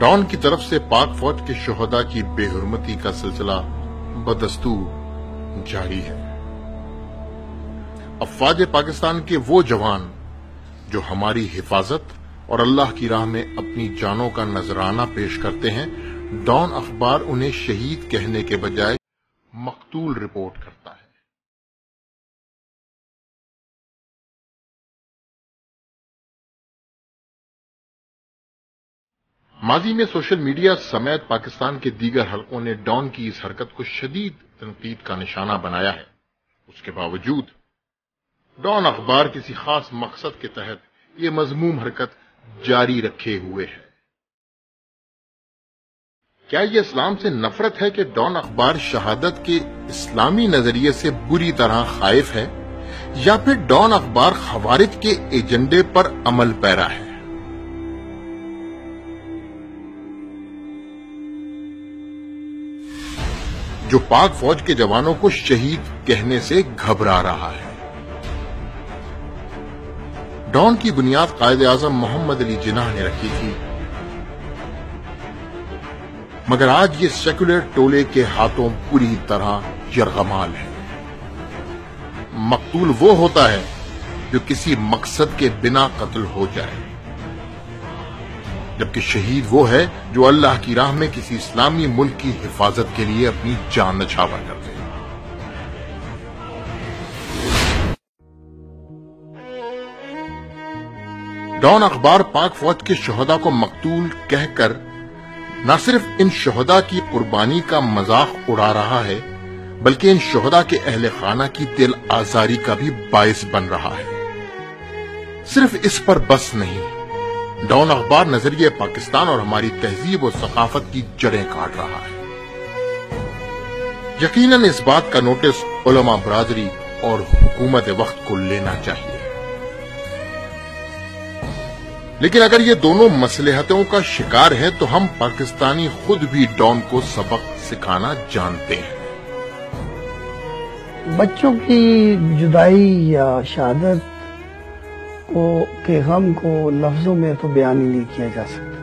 Dawn کی طرف سے پاک فوج کے شہداء کی بے حرمتی کا سلسلہ بدستور جاری ہے۔ افواج پاکستان کے وہ جوان جو ہماری حفاظت اور اللہ کی راہ میں اپنی جانوں کا نذرانہ پیش کرتے ہیں، ڈان اخبار انہیں شہید کہنے کے بجائے مقتول رپورٹ کرتا ہے۔ ماضی میں سوشل میڈیا سمیت پاکستان کے دیگر حلقوں نے ڈان کی اس حرکت کو شدید تنقید کا نشانہ بنایا ہے۔ اس کے باوجود ڈان اخبار کسی خاص مقصد کے تحت یہ مذموم حرکت جاری رکھے ہوئے ہے۔ کیا یہ اسلام سے نفرت ہے کہ ڈان اخبار شہادت کے اسلامی نظریے سے بری طرح خائف ہے، یا پھر ڈان اخبار خوارج کے ایجنڈے پر عمل پیرا ہے؟ جو پاک فوج کے جوانوں کو شہید کہنے سے گھبرا رہا ہے۔ ڈان کی بنیاد قائد اعظم محمد علی جناح نے رکھی تھی، مگر آج یہ سیکولر ٹولے کے ہاتھوں پوری طرح یرغمال ہے۔ مقتول وہ ہوتا ہے جو کسی مقصد کے بنا قتل ہو جائے، جبکہ شہید وہ ہے جو اللہ کی راہ میں کسی اسلامی ملک کی حفاظت کے لیے اپنی جان نچھاور کر دے۔ ڈان اخبار پاک فوج کے شہداء کو مقتول کہہ کر نہ صرف ان شہداء کی قربانی کا مذاق اڑا رہا ہے، بلکہ ان شہداء کے اہل خانہ کی دل آزاری کا بھی باعث بن رہا ہے۔ صرف اس پر بس نہیں، ڈان اخبار نظریہ پاکستان اور ہماری تہذیب و ثقافت کی جڑیں کاٹ رہا ہے۔ یقیناً اس بات کا نوٹس علماء برادری اور حکومت وقت کو لینا چاہیے، لیکن اگر یہ دونوں مصلحتوں کا شکار ہے تو ہم پاکستانی خود بھی ڈان کو سبق سکھانا جانتے ہیں۔ بچوں کی جدائی یا شہادت کے غم کو لفظوں میں تو بیان ہی نہیں کیا جا سکتا۔